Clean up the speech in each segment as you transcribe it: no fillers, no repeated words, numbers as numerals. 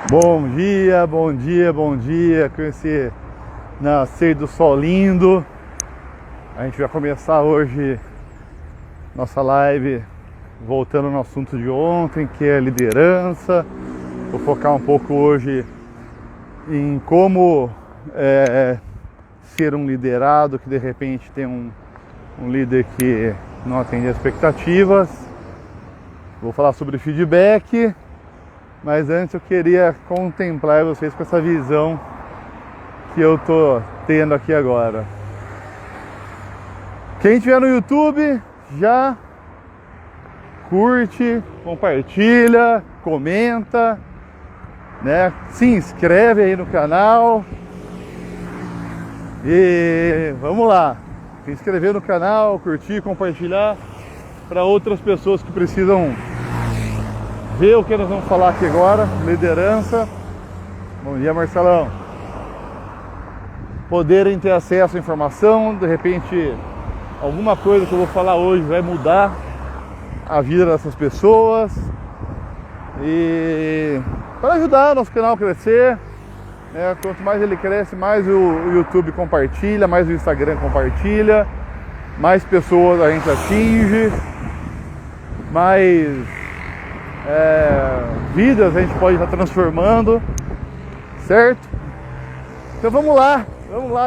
Bom dia, bom dia, bom dia, com esse nascer do sol lindo. A gente vai começar hoje nossa live voltando no assunto de ontem, que é liderança. Vou focar um pouco hoje em como ser um liderado que de repente tem um líder que não atende às expectativas. Vou falar sobre feedback. Mas antes eu queria contemplar vocês com essa visão que eu tô tendo aqui agora. Quem estiver no YouTube, já curte, compartilha, comenta, né? Se inscreve aí no canal. E vamos lá. Se inscrever no canal, curtir, compartilhar para outras pessoas que precisam ver o que nós vamos falar aqui agora, liderança. Bom dia, Marcelão. Poderem ter acesso à informação, de repente alguma coisa que eu vou falar hoje vai mudar a vida dessas pessoas. E para ajudar nosso canal a crescer, né? Quanto mais ele cresce, mais o YouTube compartilha, mais o Instagram compartilha, mais pessoas a gente atinge, mais vidas a gente pode estar transformando, certo? Então vamos lá,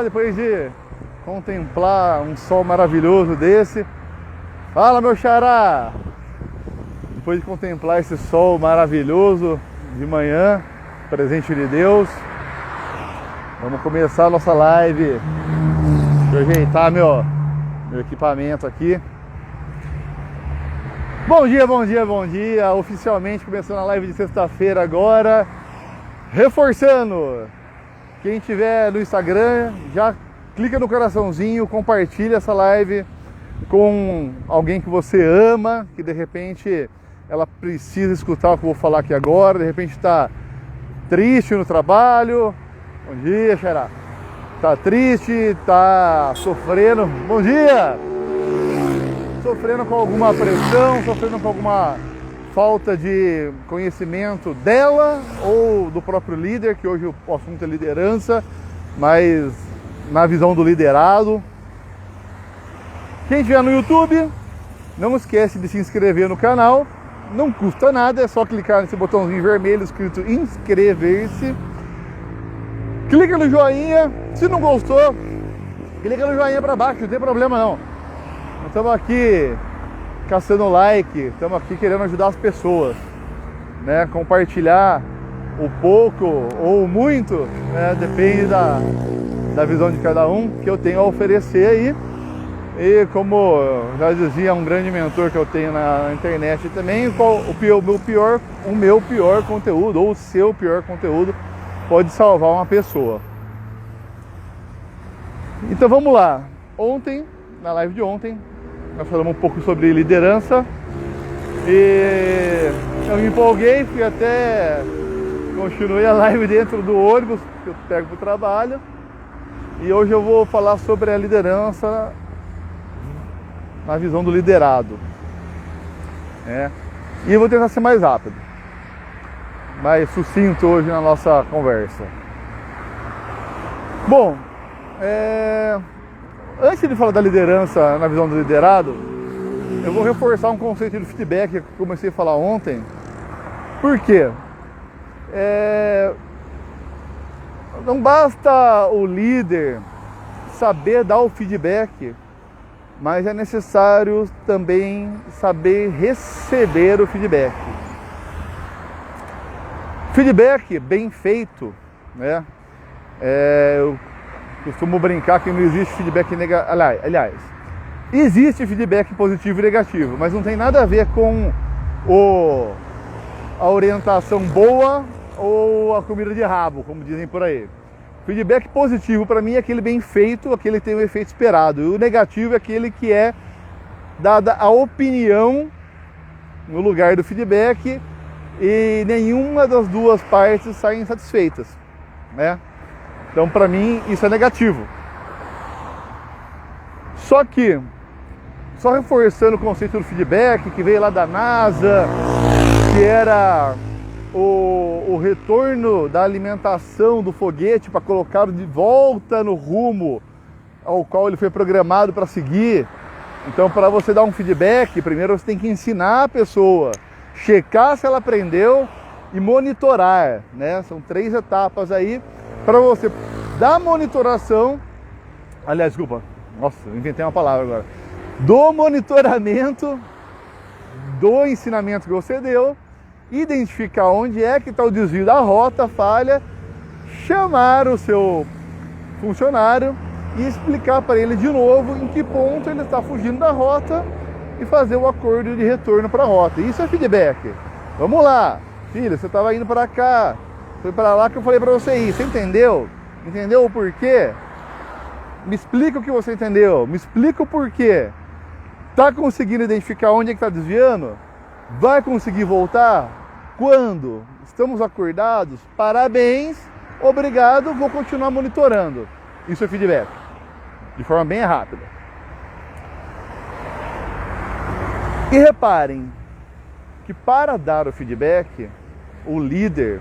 depois de contemplar um sol maravilhoso desse. Fala, meu xará! Depois de contemplar esse sol maravilhoso de manhã, presente de Deus, vamos começar a nossa live. Deixa eu ajeitar meu equipamento aqui. Bom dia, bom dia, bom dia. Oficialmente começando a live de sexta-feira agora. Reforçando, quem tiver no Instagram, já clica no coraçãozinho, compartilha essa live com alguém que você ama, que de repente ela precisa escutar o que eu vou falar aqui agora, de repente está triste no trabalho. Bom dia, xará. Tá triste, tá sofrendo. Bom dia! Sofrendo com alguma pressão, sofrendo com alguma falta de conhecimento dela ou do próprio líder, que hoje o assunto é liderança, mas na visão do liderado. Quem estiver no YouTube, não esquece de se inscrever no canal, não custa nada, é só clicar nesse botãozinho vermelho escrito inscrever-se. Clica no joinha, se não gostou, clica no joinha para baixo, não tem problema não. Não estamos aqui caçando like, estamos aqui querendo ajudar as pessoas, né? Compartilhar o pouco ou o muito, né? Depende da visão de cada um que eu tenho a oferecer aí. E como já dizia um grande mentor que eu tenho na internet também, o meu pior conteúdo ou o seu pior conteúdo pode salvar uma pessoa. Então vamos lá. Ontem, na live de ontem, nós falamos um pouco sobre liderança e eu me empolguei, continuei a live dentro do ônibus que eu pego para o trabalho, e hoje eu vou falar sobre a liderança na visão do liderado, né? E eu vou tentar ser mais rápido, mais sucinto hoje na nossa conversa. Bom, antes de falar da liderança na visão do liderado, eu vou reforçar um conceito de feedback que eu comecei a falar ontem. Por quê? Não basta o líder saber dar o feedback, mas é necessário também saber receber o feedback. Feedback bem feito, né? Eu costumo brincar que não existe feedback negativo. Aliás, existe feedback positivo e negativo, mas não tem nada a ver com a orientação boa ou a comida de rabo, como dizem por aí. Feedback positivo para mim é aquele bem feito, aquele que tem o efeito esperado. E o negativo é aquele que é dada a opinião no lugar do feedback e nenhuma das duas partes saem satisfeitas, né? Então, para mim, isso é negativo. Só reforçando o conceito do feedback, que veio lá da NASA, que era o retorno da alimentação do foguete para colocá-lo de volta no rumo ao qual ele foi programado para seguir. Então, para você dar um feedback, primeiro você tem que ensinar a pessoa, checar se ela aprendeu e monitorar, né? São 3 etapas aí para você dar monitoração. Aliás, desculpa, nossa, eu inventei uma palavra agora. Do monitoramento do ensinamento que você deu, identificar onde é que está o desvio da rota, falha, chamar o seu funcionário e explicar para ele de novo em que ponto ele está fugindo da rota e fazer o acordo de retorno para a rota. Isso é feedback. Vamos lá, filho, você estava indo para cá, foi para lá que eu falei para você ir, você entendeu? Entendeu o porquê? Me explica o que você entendeu, me explica o porquê. Tá conseguindo identificar onde é que está desviando? Vai conseguir voltar? Quando? Estamos acordados? Parabéns, obrigado, vou continuar monitorando. Isso é feedback, de forma bem rápida. E reparem que para dar o feedback, o líder,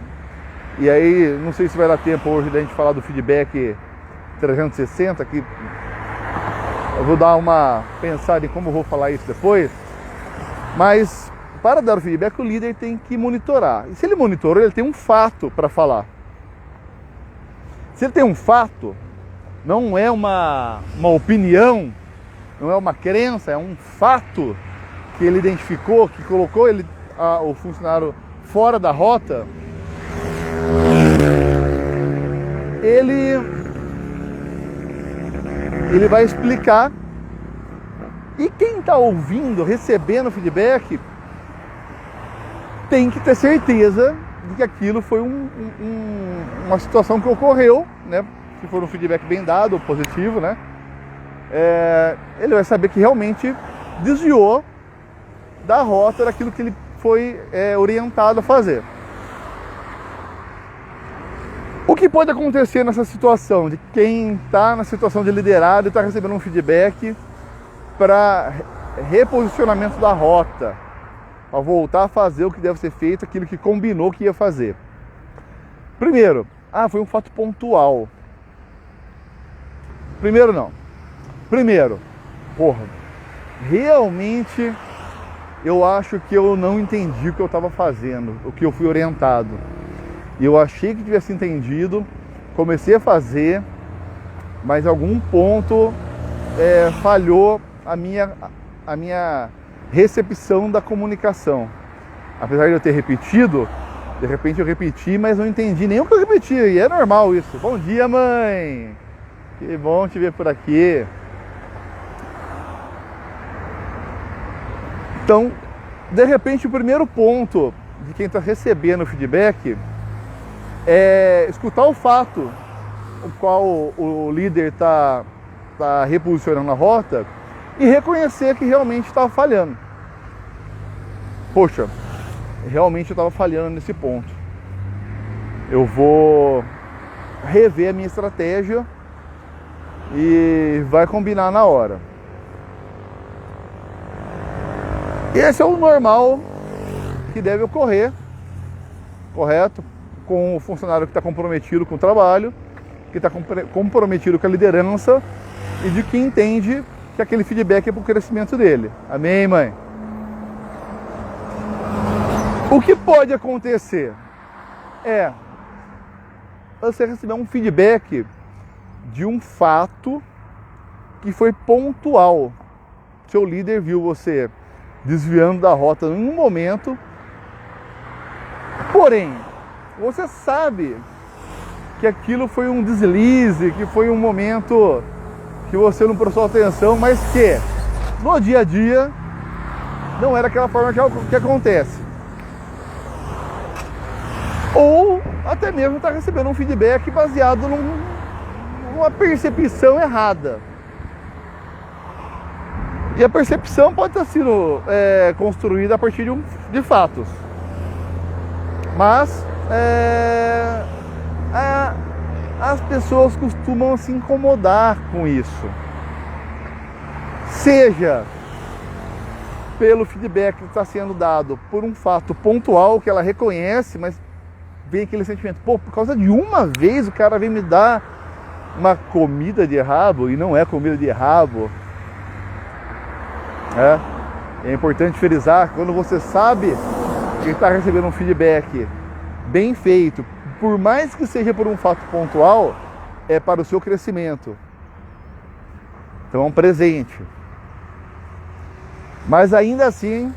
e aí não sei se vai dar tempo hoje da gente falar do feedback 360, que eu vou dar uma pensada em como eu vou falar isso depois, mas para dar o feedback o líder tem que monitorar. E se ele monitorou, ele tem um fato para falar. Se ele tem um fato, não é uma opinião, não é uma crença, é um fato que ele identificou, que colocou o funcionário fora da rota, ele vai explicar, e quem está ouvindo, recebendo feedback, tem que ter certeza de que aquilo foi uma situação que ocorreu, né? Se for um feedback bem dado, positivo, né? Ele vai saber que realmente desviou da rota daquilo que ele foi orientado a fazer. O que pode acontecer nessa situação de quem está na situação de liderado e está recebendo um feedback para reposicionamento da rota, para voltar a fazer o que deve ser feito, aquilo que combinou que ia fazer? Primeiro, foi um fato pontual. Primeiro, realmente eu acho que eu não entendi o que eu estava fazendo, o que eu fui orientado. E eu achei que tivesse entendido, comecei a fazer, mas em algum ponto falhou a minha recepção da comunicação. Apesar de eu ter repetido, de repente eu repeti, mas não entendi nem o que eu repeti, e é normal isso. Bom dia, mãe! Que bom te ver por aqui. Então, de repente, o primeiro ponto de quem está recebendo o feedback é escutar o fato o qual o líder está reposicionando a rota e reconhecer que realmente estava falhando. Poxa, realmente eu estava falhando nesse ponto. Eu vou rever a minha estratégia e vai combinar na hora. Esse é o normal que deve ocorrer, correto? Com o funcionário que está comprometido com o trabalho, que está comprometido com a liderança e de que entende que aquele feedback é para o crescimento dele. Amém, mãe? O que pode acontecer é você receber um feedback de um fato que foi pontual. Seu líder viu você desviando da rota em um momento, porém, você sabe que aquilo foi um deslize, que foi um momento que você não prestou atenção, mas que no dia a dia não era aquela forma que acontece. Ou até mesmo está recebendo um feedback baseado numa percepção errada. E a percepção pode ter sido construída a partir de fatos. Mas as pessoas costumam se incomodar com isso. Seja pelo feedback que está sendo dado por um fato pontual que ela reconhece, mas vem aquele sentimento, pô, por causa de uma vez o cara vem me dar uma comida de rabo, e não é comida de rabo. É importante frisar, quando você sabe que está recebendo um feedback bem feito, por mais que seja por um fato pontual, é para o seu crescimento. Então é um presente. Mas ainda assim,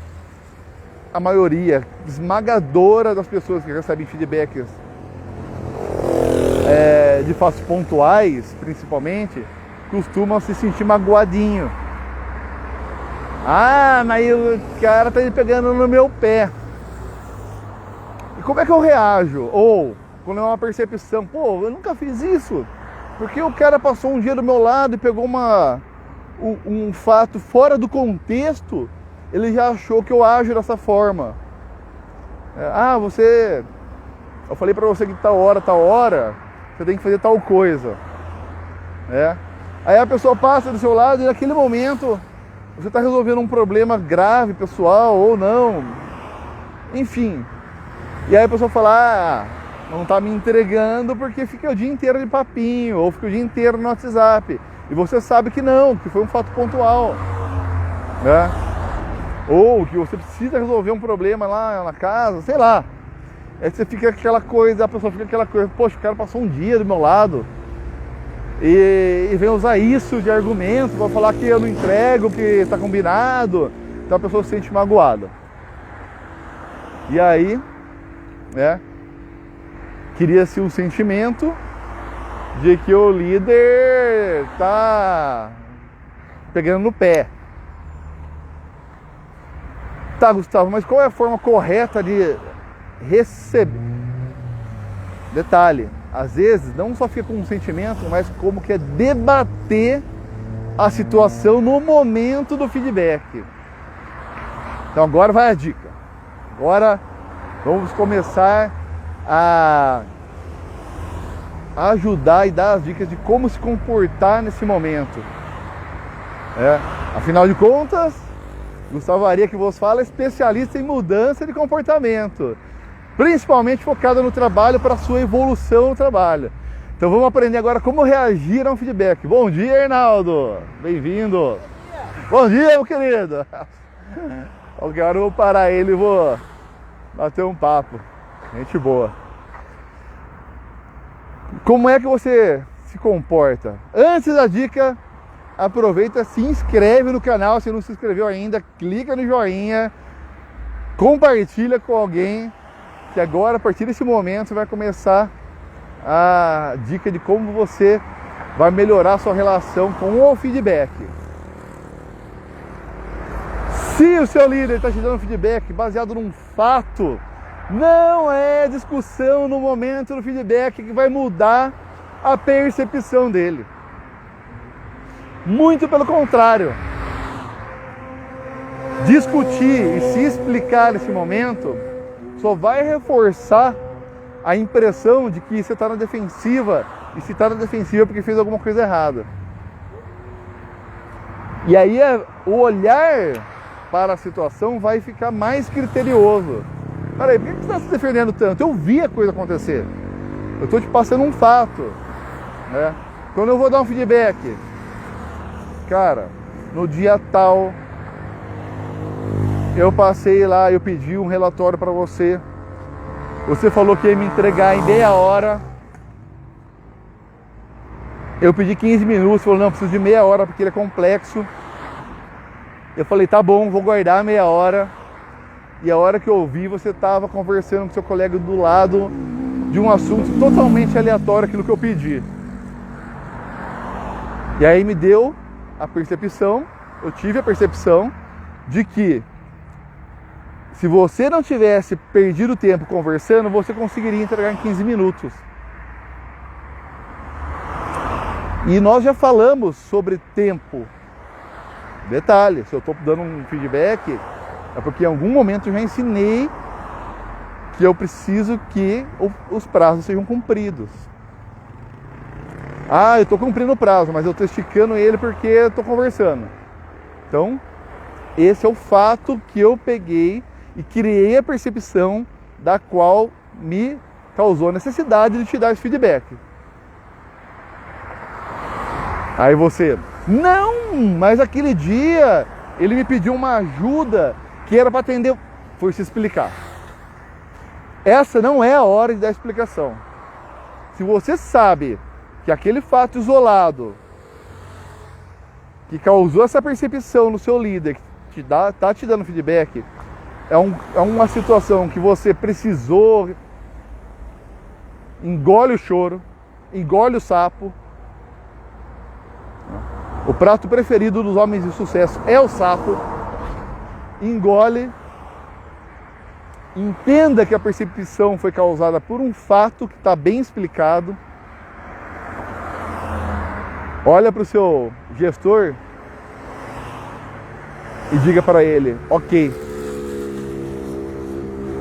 a maioria esmagadora das pessoas que recebem feedbacks de fatos pontuais, principalmente, costumam se sentir magoadinho. Ah, mas o cara tá pegando no meu pé. E como é que eu reajo? Ou, quando é uma percepção, pô, eu nunca fiz isso. Porque o cara passou um dia do meu lado e pegou um fato fora do contexto, ele já achou que eu ajo dessa forma. Eu falei pra você que tal hora, você tem que fazer tal coisa. Aí a pessoa passa do seu lado e naquele momento você está resolvendo um problema grave, pessoal, ou não. Enfim. E aí a pessoa fala, não está me entregando porque fica o dia inteiro de papinho, ou fica o dia inteiro no WhatsApp. E você sabe que não, que foi um fato pontual. Ou que você precisa resolver um problema lá na casa, sei lá. Aí você fica aquela coisa, a pessoa fica aquela coisa, poxa, o cara passou um dia do meu lado e vem usar isso de argumento para falar que eu não entrego, que está combinado. Então a pessoa se sente magoada. E aí, cria-se um sentimento de que o líder está pegando no pé. Tá, Gustavo, mas qual é a forma correta de receber? Detalhe, às vezes não só fica com um sentimento, mas como que é debater a situação no momento do feedback. Então agora vai a dica. Agora vamos começar a ajudar e dar as dicas de como se comportar nesse momento. Afinal de contas, Gustavo Aria que vos fala é especialista em mudança de comportamento, principalmente focado no trabalho para a sua evolução no trabalho. Então vamos aprender agora como reagir a um feedback. Bom dia, Arnaldo! Bem-vindo! Bom dia, meu querido! Agora eu vou parar ele e vou bater um papo. Gente boa. Como é que você se comporta? Antes da dica, aproveita, se inscreve no canal se não se inscreveu ainda, clica no joinha, compartilha com alguém, que agora, a partir desse momento, vai começar a dica de como você vai melhorar a sua relação com o feedback. Se o seu líder está te dando feedback baseado num fato, não é discussão no momento do feedback que vai mudar a percepção dele. Muito pelo contrário. Discutir e se explicar nesse momento só vai reforçar a impressão de que você está na defensiva, e se está na defensiva é porque fez alguma coisa errada. E aí o olhar para a situação vai ficar mais criterioso. Peraí, por que você está se defendendo tanto? Eu vi a coisa acontecer. Eu estou te passando um fato. Quando eu vou dar um feedback, cara, no dia tal, eu passei lá, eu pedi um relatório para você. Você falou que ia me entregar em meia hora. Eu pedi 15 minutos, você falou, não, preciso de meia hora porque ele é complexo. Eu falei, tá bom, vou guardar meia hora. E a hora que eu ouvi, você estava conversando com seu colega do lado de um assunto totalmente aleatório, aquilo que eu pedi. E aí me deu a percepção, eu tive a percepção de que se você não tivesse perdido tempo conversando, você conseguiria entregar em 15 minutos. E nós já falamos sobre tempo. Detalhe, se eu estou dando um feedback, é porque em algum momento eu já ensinei que eu preciso que os prazos sejam cumpridos. Eu estou cumprindo o prazo, mas eu estou esticando ele porque eu estou conversando. Então, Esse é o fato que eu peguei e criei a percepção da qual me causou a necessidade de te dar esse feedback. Aí você, não, mas aquele dia ele me pediu uma ajuda que era para atender, foi se explicar. Essa não é a hora de dar explicação. Se você sabe que aquele fato isolado que causou essa percepção no seu líder, que tá te dando feedback, é uma situação que você precisou, engole o choro, engole o sapo. O prato preferido dos homens de sucesso é o sapo. Engole. Entenda que a percepção foi causada por um fato que está bem explicado. Olha para o seu gestor e diga para ele, ok,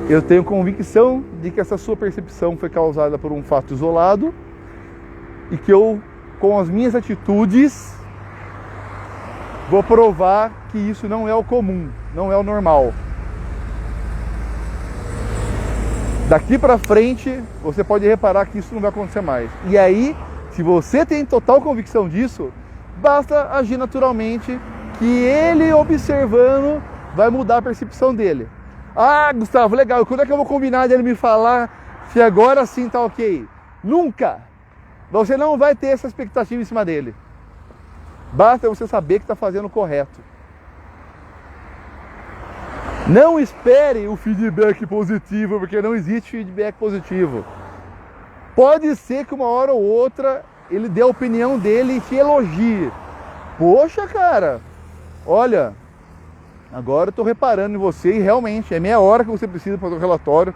eu tenho convicção de que essa sua percepção foi causada por um fato isolado e que eu, com as minhas atitudes, vou provar que isso não é o comum, não é o normal. Daqui para frente, você pode reparar que isso não vai acontecer mais. E aí, se você tem total convicção disso, basta agir naturalmente, que ele observando vai mudar a percepção dele. Ah, Gustavo, legal, quando é que eu vou combinar dele me falar se agora sim tá ok? Nunca! Você não vai ter essa expectativa em cima dele. Basta você saber que está fazendo o correto. Não espere o feedback positivo, porque não existe feedback positivo. Pode ser que uma hora ou outra ele dê a opinião dele e te elogie. Poxa, cara, olha, agora eu estou reparando em você e realmente é meia hora que você precisa fazer o relatório.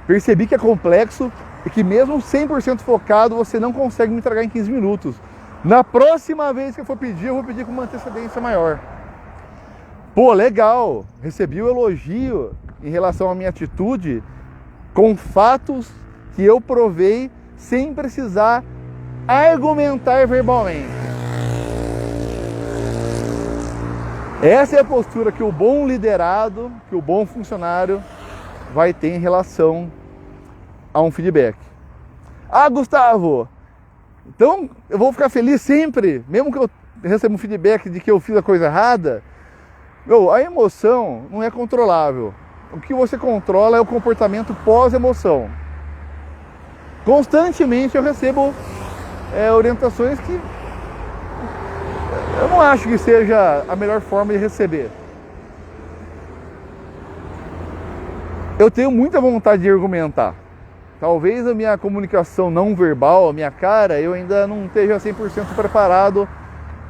Percebi que é complexo e que mesmo 100% focado você não consegue me entregar em 15 minutos. Na próxima vez que eu for pedir, eu vou pedir com uma antecedência maior. Pô, legal, recebi o elogio em relação à minha atitude com fatos que eu provei sem precisar argumentar verbalmente. Essa é a postura que o bom liderado, que o bom funcionário vai ter em relação a um feedback. Ah, Gustavo, então eu vou ficar feliz sempre, mesmo que eu receba um feedback de que eu fiz a coisa errada. A emoção não é controlável. O que você controla é o comportamento pós-emoção. Constantemente eu recebo orientações que eu não acho que seja a melhor forma de receber. Eu tenho muita vontade de argumentar. Talvez a minha comunicação não verbal, a minha cara, eu ainda não esteja 100% preparado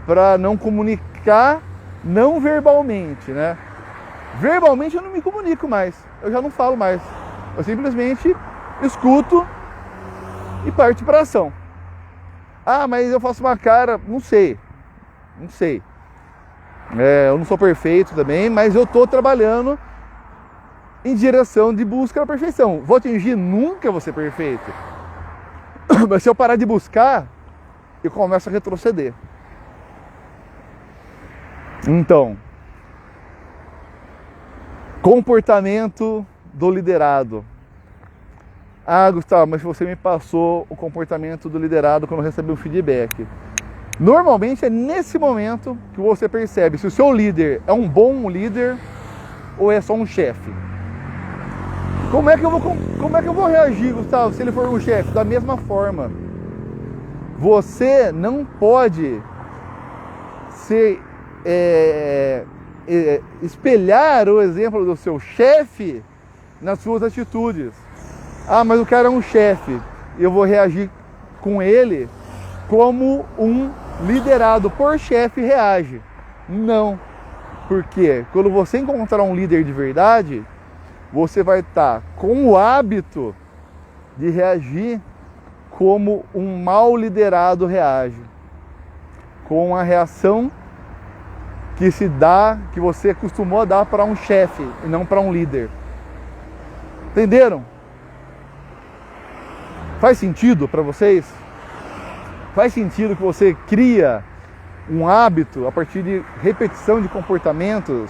para não comunicar não verbalmente, né? Verbalmente eu não me comunico mais, eu já não falo mais. Eu simplesmente escuto e parto para ação. Ah, mas eu faço uma cara, não sei. Eu não sou perfeito também, mas eu estou trabalhando em direção de busca da perfeição. Vou atingir? Nunca vou ser perfeito. Mas se eu parar de buscar, eu começo a retroceder. Então, comportamento do liderado. Ah, Gustavo, mas você me passou o comportamento do liderado quando recebeu o feedback. Normalmente é nesse momento que você percebe se o seu líder é um bom líder ou é só um chefe. Como é que eu vou reagir, Gustavo, se ele for um chefe? Da mesma forma. Você não pode espelhar o exemplo do seu chefe nas suas atitudes. Ah, mas o cara é um chefe, eu vou reagir com ele como um liderado por chefe reage. Não, porque quando você encontrar um líder de verdade, você vai estar com o hábito de reagir como um mal liderado reage, com a reação que você acostumou a dar para um chefe e não para um líder. Entenderam? Faz sentido para vocês? Faz sentido que você cria um hábito, a partir de repetição de comportamentos.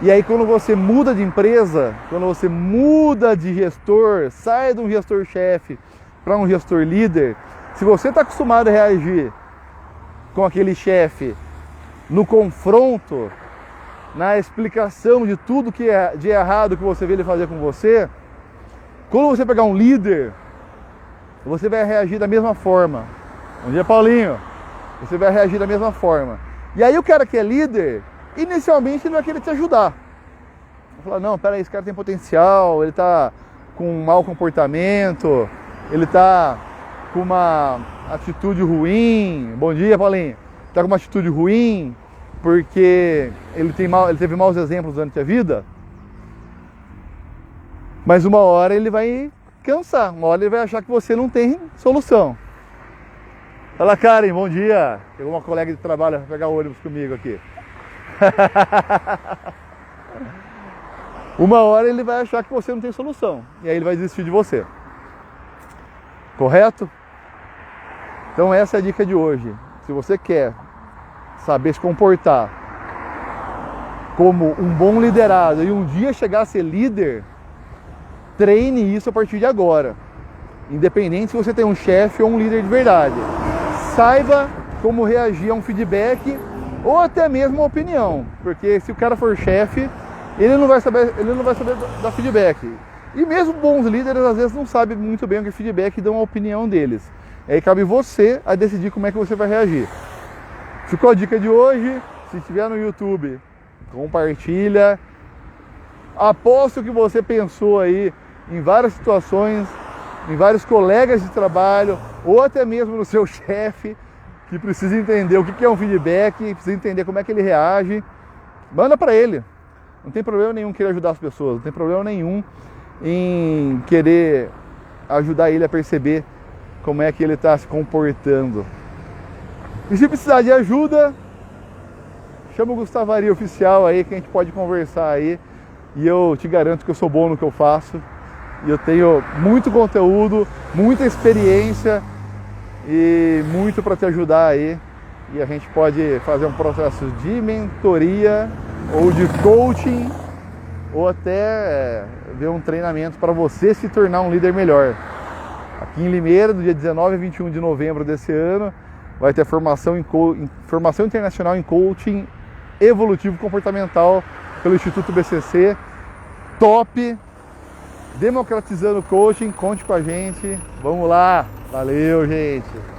E aí quando você muda de empresa, quando você muda de gestor, sai de um gestor-chefe para um gestor líder, se você está acostumado a reagir com aquele chefe no confronto, na explicação de tudo que é de errado que você vê ele fazer com você, quando você pegar um líder, você vai reagir da mesma forma. Bom dia, Paulinho. Você vai reagir da mesma forma. E aí o cara que é líder, inicialmente ele vai querer te ajudar. Vai falar, não, peraí, esse cara tem potencial, ele está com um mau comportamento, ele está com uma atitude ruim. Bom dia, Paulinho. Está com uma atitude ruim porque ele teve maus exemplos durante a vida. Mas uma hora ele vai cansar, uma hora ele vai achar que você não tem solução. Fala, Karen, bom dia. Chegou uma colega de trabalho para pegar o ônibus comigo aqui. Uma hora ele vai achar que você não tem solução. E aí ele vai desistir de você. Correto? Então essa é a dica de hoje. Se você quer saber se comportar como um bom liderado e um dia chegar a ser líder, treine isso a partir de agora. Independente se você tem um chefe ou um líder de verdade. Saiba como reagir a um feedback ou até mesmo uma opinião. Porque se o cara for chefe, ele não vai saber dar feedback. E mesmo bons líderes às vezes não sabem muito bem o que é feedback e dão a opinião deles. Aí cabe você a decidir como é que você vai reagir. Ficou a dica de hoje. Se estiver no YouTube, compartilha. Aposto que você pensou aí em várias situações, em vários colegas de trabalho, ou até mesmo no seu chefe, que precisa entender o que é um feedback, precisa entender como é que ele reage. Manda para ele. Não tem problema nenhum em querer ajudar as pessoas, não tem problema nenhum em querer ajudar ele a perceber como é que ele está se comportando. E se precisar de ajuda, chama o Gustavaria Oficial aí, que a gente pode conversar aí. E eu te garanto que eu sou bom no que eu faço. E eu tenho muito conteúdo, muita experiência e muito para te ajudar aí. E a gente pode fazer um processo de mentoria ou de coaching ou até ver um treinamento para você se tornar um líder melhor. Aqui em Limeira, do dia 19 a 21 de novembro desse ano, vai ter formação internacional em coaching evolutivo comportamental pelo Instituto BCC. Top! Democratizando o coaching, conte com a gente. Vamos lá! Valeu, gente!